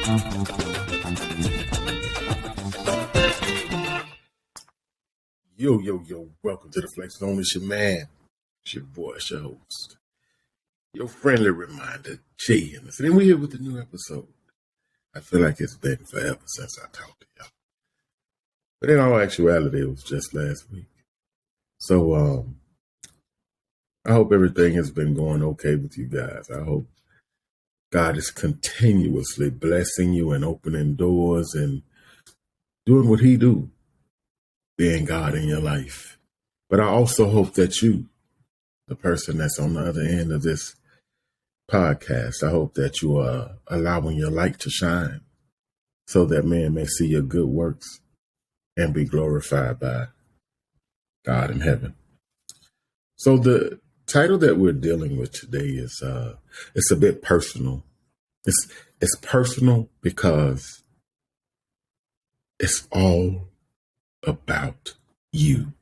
Yo, yo, yo, welcome to the Flex Zone. It's your man. It's your boy, it's your host. Your friendly reminder, Jay Anderson. And we're here with a new episode. I feel like it's been forever since I talked to y'all. But in all actuality, it was just last week. So, I hope everything has been going okay with you guys. I hope God is continuously blessing you and opening doors and doing what He do, being God in your life. But I also hope that you, the person that's on the other end of this podcast, I hope that you are allowing your light to shine so that man may see your good works and be glorified by God in heaven. So the title that we're dealing with today is it's a bit personal. It's personal because it's all about you.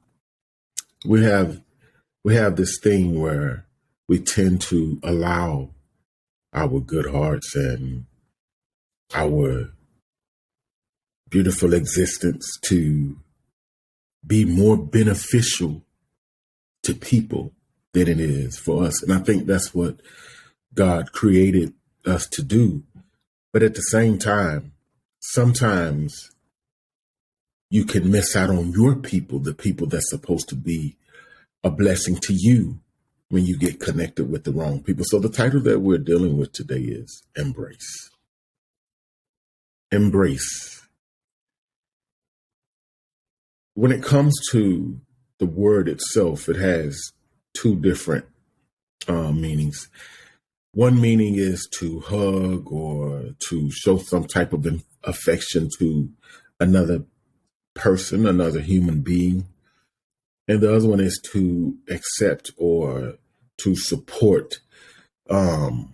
We have this thing where we tend to allow our good hearts and our beautiful existence to be more beneficial to people than it is for us. And I think that's what God created us to do. But at the same time, sometimes you can miss out on your people, the people that's supposed to be a blessing to you when you get connected with the wrong people. So the title that we're dealing with today is Embrace. Embrace. When it comes to the word itself, it has two different meanings. One meaning is to hug or to show some type of affection to another person, another human being. And the other one is to accept or to support some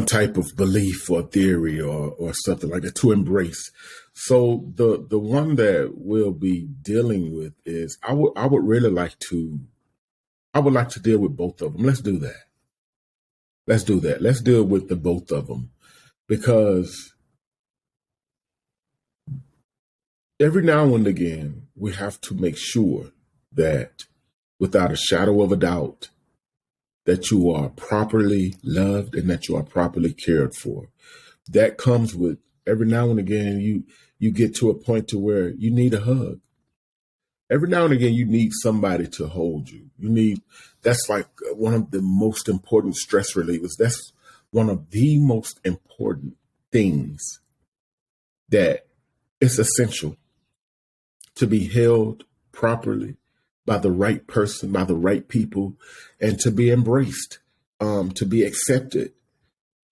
type of belief or theory or something like that, to embrace. So the one that we'll be dealing with is I would like to deal with both of them. Let's do that. Let's deal with the both of them, because every now and again we have to make sure that without a shadow of a doubt that you are properly loved and that you are properly cared for. That comes with every now and again you get to a point to where you need a hug. Every now and again you need somebody to hold you. That's like one of the most important stress relievers. That's one of the most important things that it's essential to be held properly by the right person, by the right people, and to be embraced, to be accepted,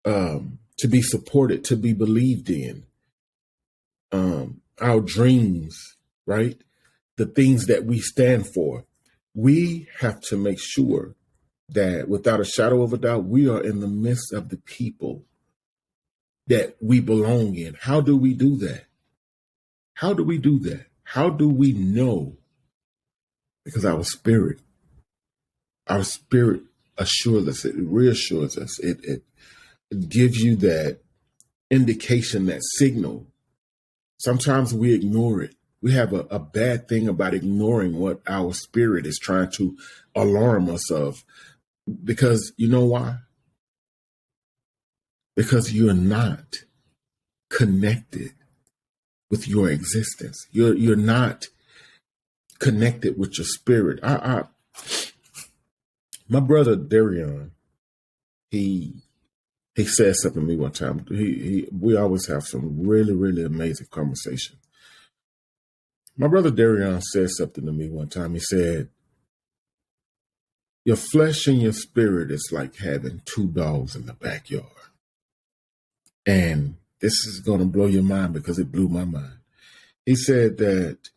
to be supported, to be believed in. Our dreams, right? The things that we stand for. We have to make sure that without a shadow of a doubt, we are in the midst of the people that we belong in. How do we do that? How do we do that? How do we know? Because our spirit assures us, it reassures us, it gives you that indication, that signal. Sometimes we ignore it. We have a bad thing about ignoring what our spirit is trying to alarm us of. Because you know why? Because you're not connected with your existence. You're not connected with your spirit. My brother Darion, he said something to me one time. We always have some really, really amazing conversation. My brother Darion said something to me one time. He said, your flesh and your spirit is like having two dogs in the backyard. And this is going to blow your mind because it blew my mind. He said that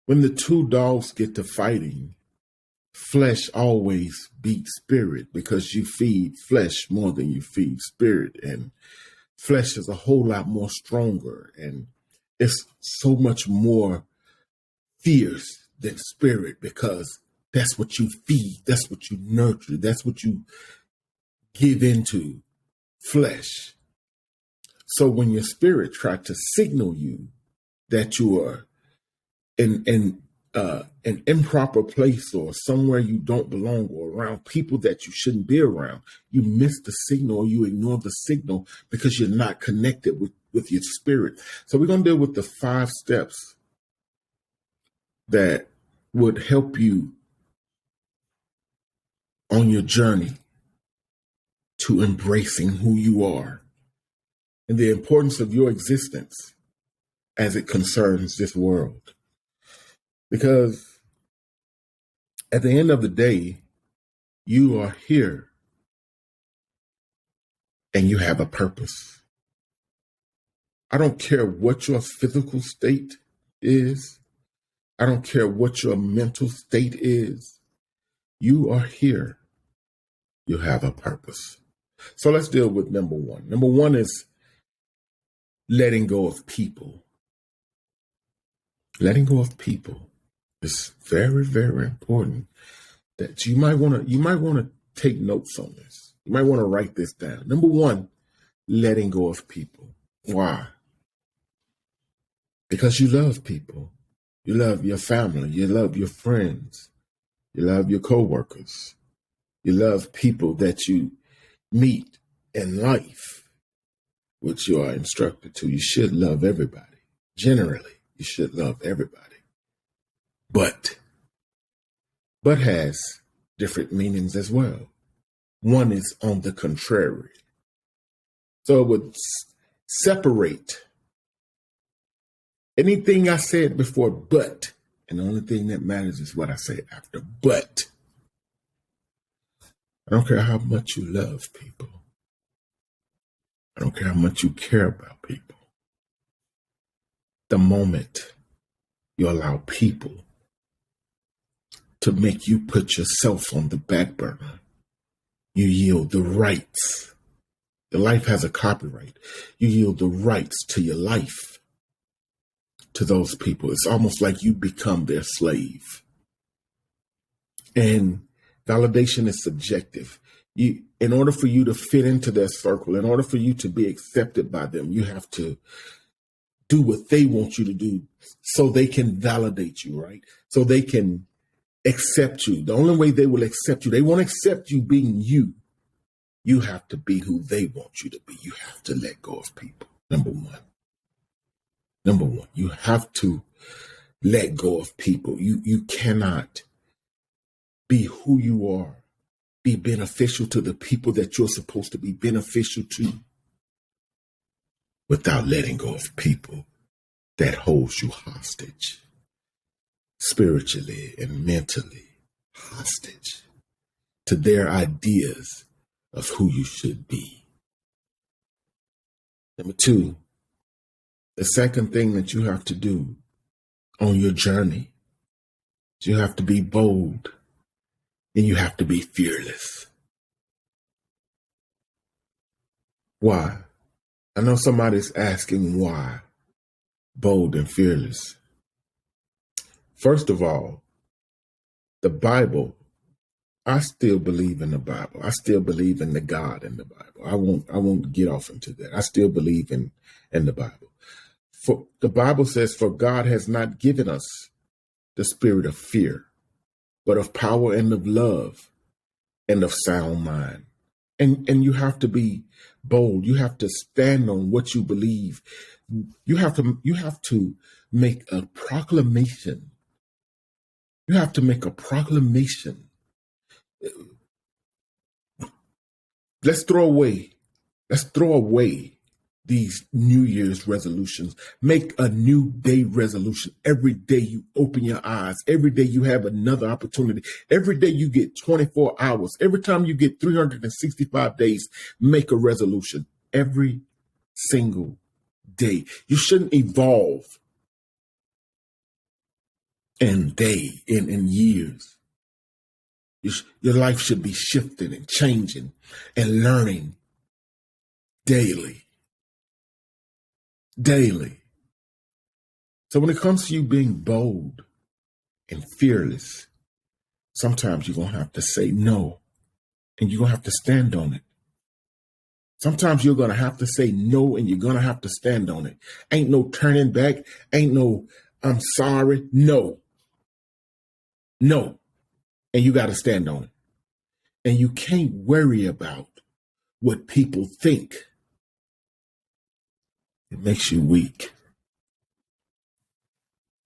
when the two dogs get to fighting, flesh always beats spirit because you feed flesh more than you feed spirit. And flesh is a whole lot more stronger. And it's so much more fierce than spirit because that's what you feed. That's what you nurture. That's what you give into. flesh. So when your spirit tried to signal you that you are in an improper place or somewhere you don't belong or around people that you shouldn't be around, you miss the signal or you ignore the signal because you're not connected with your spirit. So we're going to deal with the 5 steps that would help you on your journey to embracing who you are and the importance of your existence as it concerns this world. Because at the end of the day, you are here and you have a purpose. I don't care what your physical state is. I don't care what your mental state is. You are here. You have a purpose. So let's deal with number 1. Number 1 is letting go of people. Letting go of people is very, very important. That you might want to take notes on this. You might want to write this down. Number 1, letting go of people. Why? Because you love people. You love your family. You love your friends. You love your coworkers. You love people that you meet in life, which you are instructed to. You should love everybody. Generally, you should love everybody. But has different meanings as well. One is on the contrary. So it would separate anything I said before, but, and the only thing that matters is what I say after, but. I don't care how much you love people. I don't care how much you care about people. The moment you allow people to make you put yourself on the back burner, you yield the rights. Your life has a copyright. You yield the rights to your life to those people. It's almost like you become their slave. And validation is subjective. In order for you to fit into their circle, in order for you to be accepted by them, you have to do what they want you to do so they can validate you, right? So they can accept you. The only way they will accept you, they won't accept you being you. You have to be who they want you to be. You have to let go of people. Number one, you have to let go of people. You cannot be who you are, be beneficial to the people that you're supposed to be beneficial to without letting go of people that holds you hostage, spiritually and mentally hostage to their ideas of who you should be. Number 2, the second thing that you have to do on your journey is you have to be bold and you have to be fearless. Why? I know somebody's asking why bold and fearless. First of all, the Bible, I still believe in the Bible. I still believe in the God in the Bible. I won't get off into that. I still believe in the Bible. For the Bible says, for God has not given us the spirit of fear, but of power and of love and of sound mind. And you have to be bold. You have to stand on what you believe. You have to make a proclamation. You have to make a proclamation. Let's throw away these New Year's resolutions. Make a new day resolution. Every day you open your eyes. Every day you have another opportunity. Every day you get 24 hours. Every time you get 365 days, make a resolution. Every single day. You shouldn't evolve in years. Your life should be shifting and changing and learning daily. So when it comes to you being bold and fearless, sometimes you're going to have to say no, and you're going to have to stand on it. Sometimes you're going to have to say no, and you're going to have to stand on it. Ain't no turning back. Ain't no, I'm sorry. No. No. And you got to stand on it. And you can't worry about what people think. It makes you weak.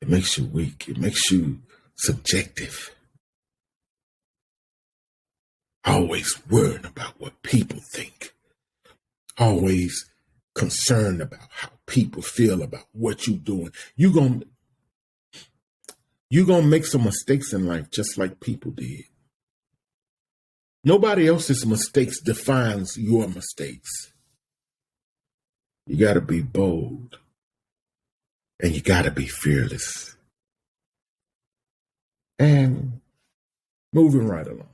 It makes you weak. It makes you subjective. Always worrying about what people think. Always concerned about how people feel about what you're doing. You're gonna make some mistakes in life just like people did. Nobody else's mistakes defines your mistakes. You got to be bold, and you got to be fearless. And moving right along.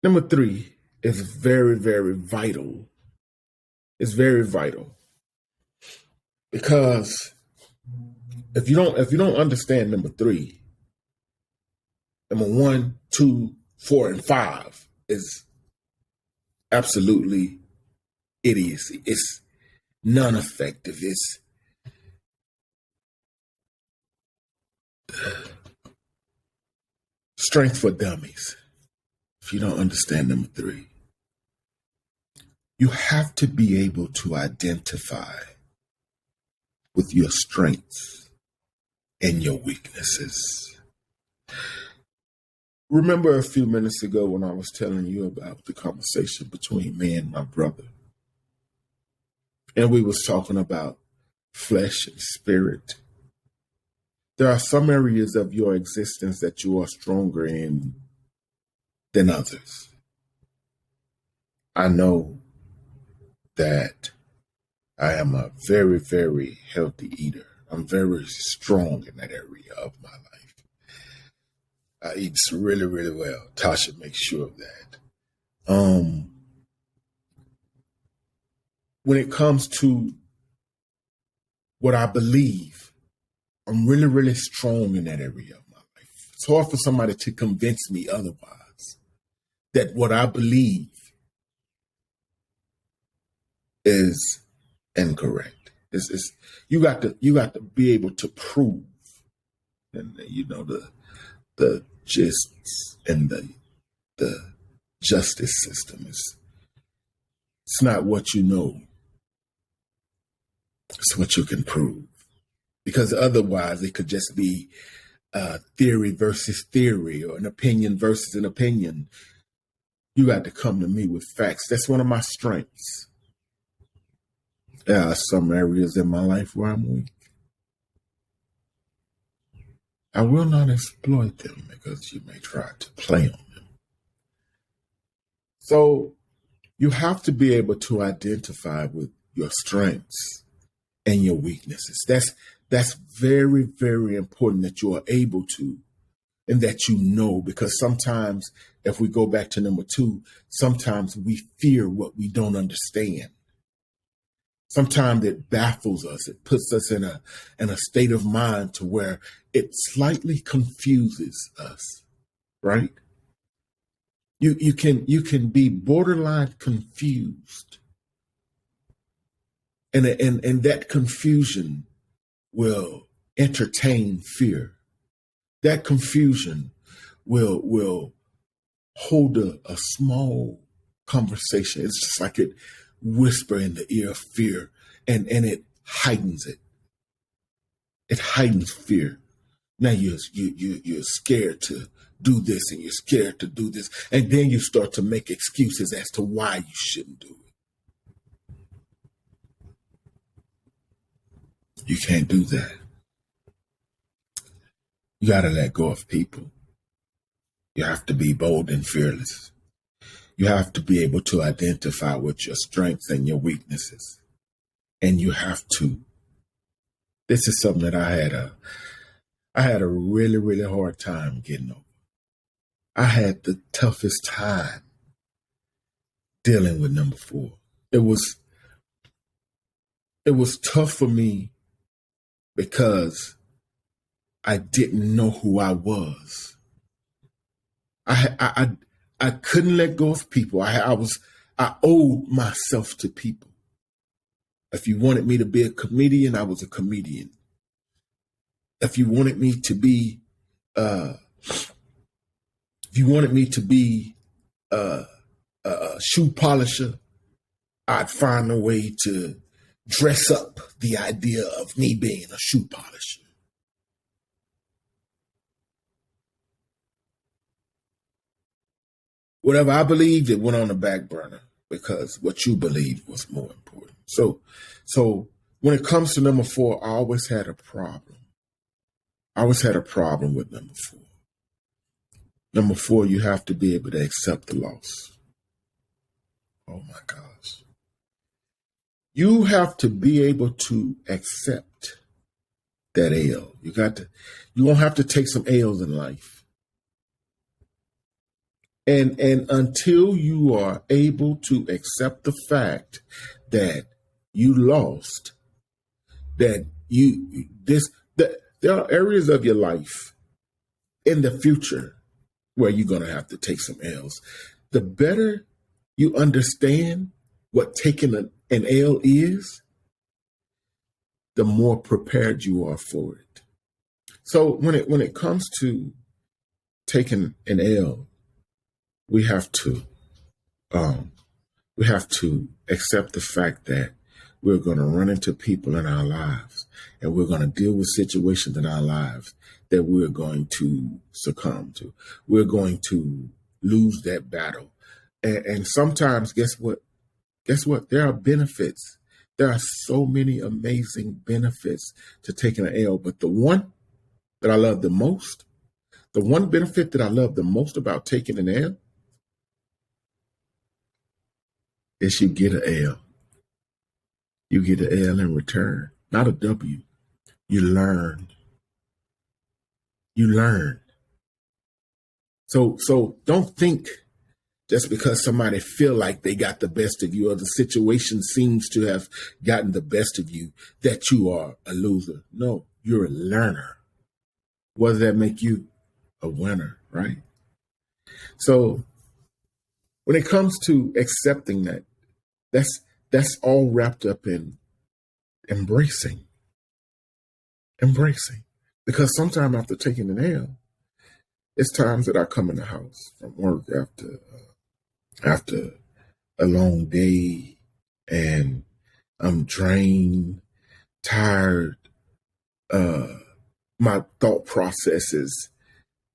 Number 3 is very, very vital. It's very vital because if you don't understand number 3, number 1, 2, 4, and 5 is absolutely idiocy. It's non-effective. It's strength for dummies. If you don't understand number 3, you have to be able to identify with your strengths and your weaknesses. Remember a few minutes ago when I was telling you about the conversation between me and my brother, and we was talking about flesh and spirit. There are some areas of your existence that you are stronger in than others. I know that I am a very, very healthy eater. I'm very strong in that area of my life. I eat really, really well. Tasha makes sure of that. When it comes to what I believe, I'm really, really strong in that area of my life. It's hard for somebody to convince me otherwise. That what I believe is incorrect. It's you got to be able to prove, and the gists and the justice system is it's not what you know, it's what you can prove. Because otherwise it could just be theory versus theory, or an opinion versus an opinion. You got to come to me with facts. That's one of my strengths. There are some areas in my life where I'm weak. I will not exploit them because you may try to play on them. So you have to be able to identify with your strengths and your weaknesses. That's very, very important that you are able to, and that you know, because sometimes, if we go back to number 2, sometimes we fear what we don't understand. Sometimes it baffles us. It puts us in a state of mind to where it slightly confuses us, right? You can be borderline confused, and that confusion will entertain fear. That confusion will hold a small conversation. It's just like it whisper in the ear of fear, and it heightens it. It heightens fear. Now you're scared to do this, and you're scared to do this, and then you start to make excuses as to why you shouldn't do it. You can't do that. You got to let go of people. You have to be bold and fearless. You have to be able to identify with your strengths and your weaknesses. And you have to. This is something that I had a really, really hard time getting over. I had the toughest time dealing with number 4. It was tough for me because I didn't know who I was. I couldn't let go of people. I owed myself to people. If you wanted me to be a comedian, I was a comedian. If you wanted me to be, a shoe polisher, I'd find a way to dress up the idea of me being a shoe polisher. Whatever I believed, it went on the back burner because what you believed was more important. So when it comes to number 4, I always had a problem. I always had a problem with number 4. Number 4, you have to be able to accept the loss. Oh my gosh. You have to be able to accept that L. You won't have to take some L's in life. And until you are able to accept the fact that you lost, that there are areas of your life in the future where you're going to have to take some L's. The better you understand what taking an L is, the more prepared you are for it. So when it comes to taking an L, we have to accept the fact that we're going to run into people in our lives, and we're going to deal with situations in our lives that we're going to succumb to. We're going to lose that battle. And sometimes, guess what? There are benefits. There are so many amazing benefits to taking an L. But the one that I love the most, the one benefit that I love the most about taking an L is you get an L. You get an L in return, not a W. You learn. You learn. So don't think just because somebody feel like they got the best of you or the situation seems to have gotten the best of you that you are a loser. No, you're a learner. What does that make you? A winner, right? So when it comes to accepting that, that's all wrapped up in embracing. Because sometime after taking an L, it's times that I come in the house from work after a long day and I'm drained, tired. My thought processes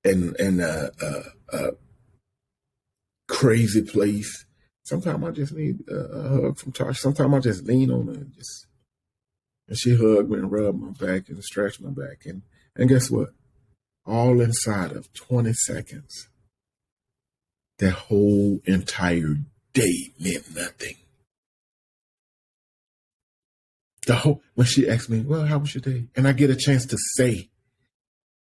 in a crazy place. Sometimes I just need a hug from Tasha. Sometimes I just lean on her and she hugged me and rubbed my back and stretched my back. And guess what? All inside of 20 seconds, that whole entire day meant nothing. When she asked me, well, how was your day? And I get a chance to say,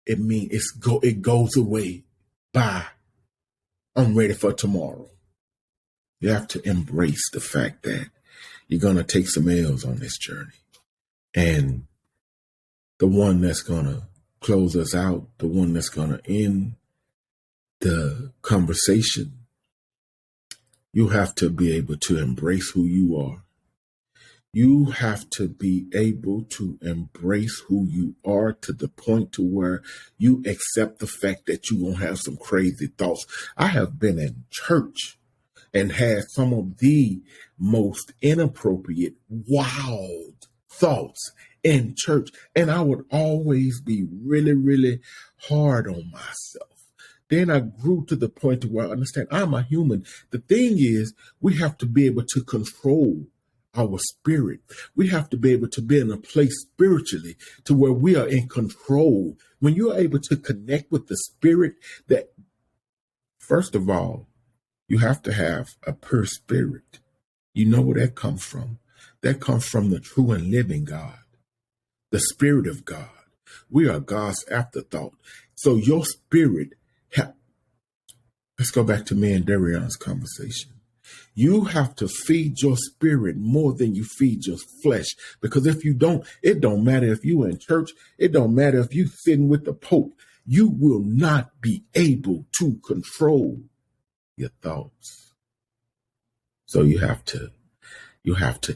it goes away. Bye. I'm ready for tomorrow. You have to embrace the fact that you're going to take some L's on this journey. And the one that's going to close us out, the one that's going to end the conversation, you have to be able to embrace who you are. You have to be able to embrace who you are to the point to where you accept the fact that you're going to have some crazy thoughts. I have been in church and had some of the most inappropriate, wild thoughts in church. And I would always be really, really hard on myself. Then I grew to the point to where I understand I'm a human. The thing is, we have to be able to control our spirit. We have to be able to be in a place spiritually to where we are in control. When you're able to connect with the spirit, that first of all, you have to have a pure spirit. You know where that comes from? That comes from the true and living God, the Spirit of God. We are God's afterthought. So your spirit, let's go back to me and Darion's conversation. You have to feed your spirit more than you feed your flesh. Because if you don't, it don't matter if you in church. It don't matter if you sitting with the Pope. you will not be able to control your thoughts. So you have to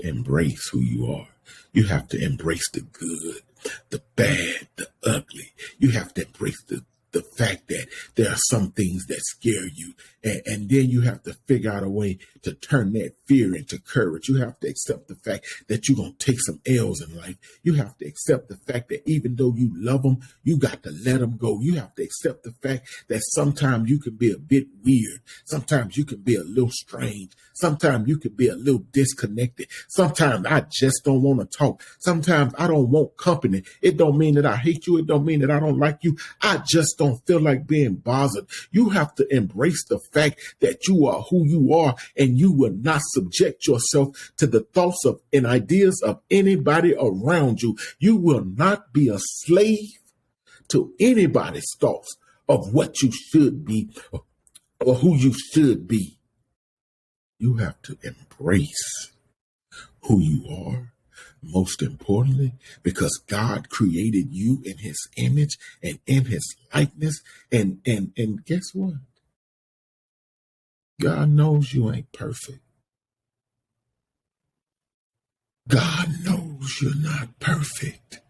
embrace who you are. You have to embrace the good, the bad, the ugly. You have to embrace the fact that there are some things that scare you. And then you have to figure out a way to turn that fear into courage. You have to accept the fact that you're going to take some L's in life. You have to accept the fact that even though you love them, you got to let them go. You have to accept the fact that sometimes you can be a bit weird. Sometimes you can be a little strange. Sometimes you can be a little disconnected. Sometimes I just don't want to talk. Sometimes I don't want company. It don't mean that I hate you. It don't mean that I don't like you. I just don't feel like being bothered. You have to embrace the fact that you are who you are, and you will not subject yourself to the thoughts of and ideas of anybody around you. You will not be a slave to anybody's thoughts of what you should be or who you should be. You have to embrace who you are. Most importantly, because God created you in his image and in his likeness. And guess what? God knows you ain't perfect. God knows you're not perfect.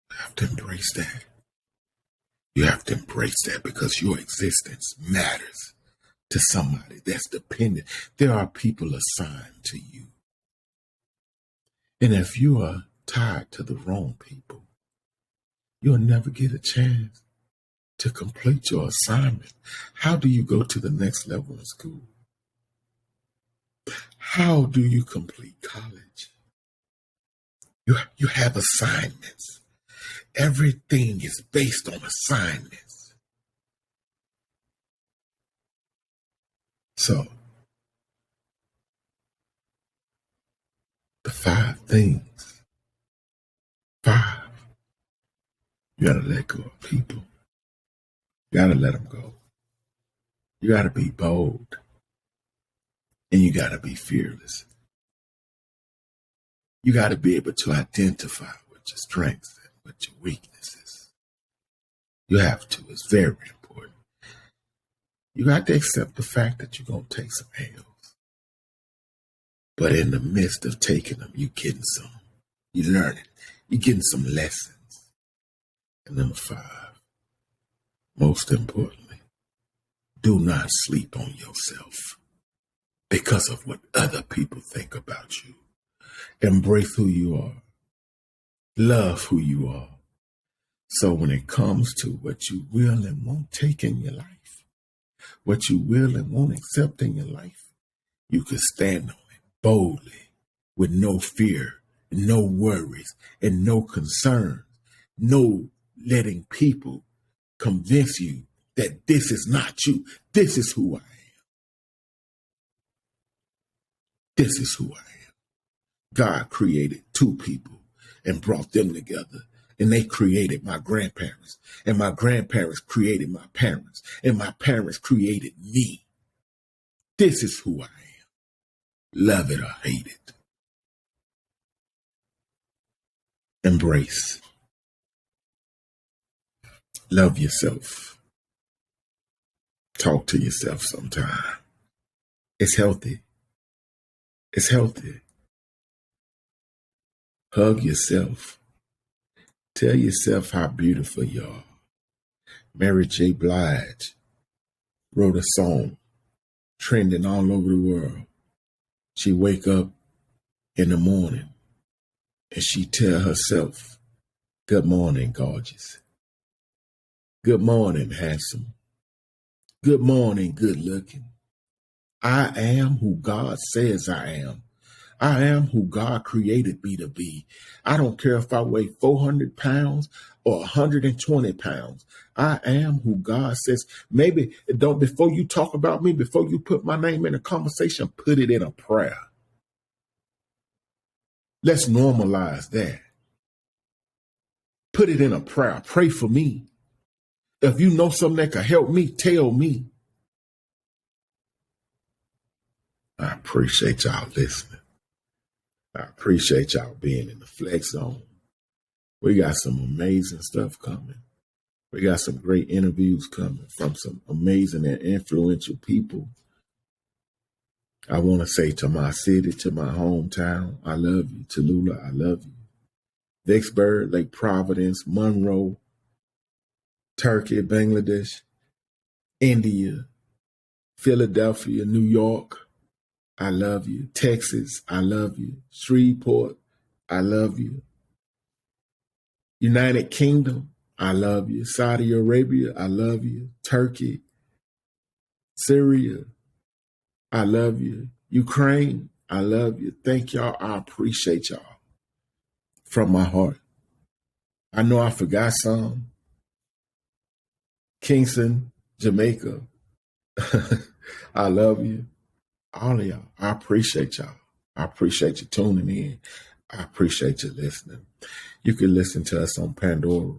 You have to embrace that. You have to embrace that because your existence matters to somebody that's dependent. There are people assigned to you. And if you are tied to the wrong people, you'll never get a chance to complete your assignment. How do you go to the next level in school? How do you complete college? You have assignments. Everything is based on assignments. So, the 5 things. 5. You gotta let go of people. You gotta let them go. You gotta be bold. And you gotta be fearless. You gotta be able to identify with your strengths and with your weaknesses. You have to. It's very important. You got to accept the fact that you're going to take some L's. But in the midst of taking them, you're getting some. You're learning. You're getting some lessons. And number 5, most importantly, do not sleep on yourself because of what other people think about you. Embrace who you are. Love who you are. So when it comes to what you will and won't take in your life, what you will and won't accept in your life, you can stand on it boldly with no fear, no worries, and no concerns. No letting people convince you that this is not you. This is who I am. This is who I am. God created 2 people and brought them together. And they created my grandparents. And my grandparents created my parents. And my parents created me. This is who I am. Love it or hate it. Embrace. Love yourself. Talk to yourself sometime. It's healthy. It's healthy. Hug yourself. Tell yourself how beautiful you are. Mary J. Blige wrote a song trending all over the world. She wake up in the morning and she tell herself, "Good morning, gorgeous. Good morning, handsome. Good morning, good looking. I am who God says I am. I am who God created me to be. I don't care if I weigh 400 pounds or 120 pounds. I am who God says." Maybe don't, before you talk about me, before you put my name in a conversation, put it in a prayer. Let's normalize that. Put it in a prayer. Pray for me. If you know something that can help me, tell me. I appreciate y'all listening. I appreciate y'all being in the Flex Zone. We got some amazing stuff coming. We got some great interviews coming from some amazing and influential people. I want to say to my city, to my hometown, I love you. Tallulah, I love you. Vicksburg, Lake Providence, Monroe, Turkey, Bangladesh, India, Philadelphia, New York, I love you. Texas, I love you. Shreveport, I love you. United Kingdom, I love you. Saudi Arabia, I love you. Turkey, Syria, I love you. Ukraine, I love you. Thank y'all. I appreciate y'all from my heart. I know I forgot some. Kingston, Jamaica, I love you. All of y'all, I appreciate y'all. I appreciate you tuning in. I appreciate you listening. You can listen to us on Pandora,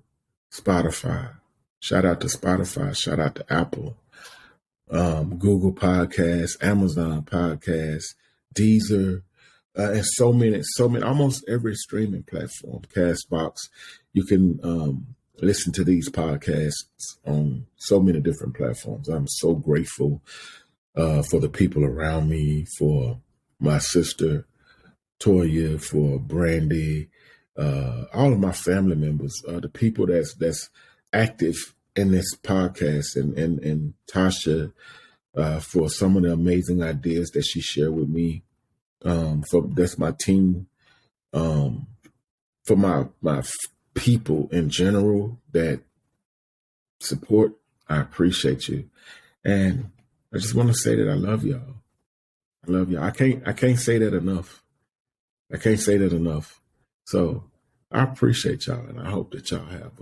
Spotify. Shout out to Spotify. Shout out to Apple, Google Podcasts, Amazon Podcasts, Deezer, and so many, almost every streaming platform, Castbox. You can listen to these podcasts on so many different platforms. I'm so grateful for the people around me, for my sister, Toya, for Brandy, all of my family members, the people that's active in this podcast, and Tasha, for some of the amazing ideas that she shared with me. That's my team. For my people in general that support, I appreciate you, and I just want to say that I love y'all. I love y'all. I can't say that enough. I can't say that enough. So I appreciate y'all, and I hope that y'all have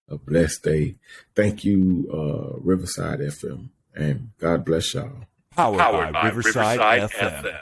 a blessed day. Thank you, Riverside FM, and God bless y'all. Powered by Riverside FM.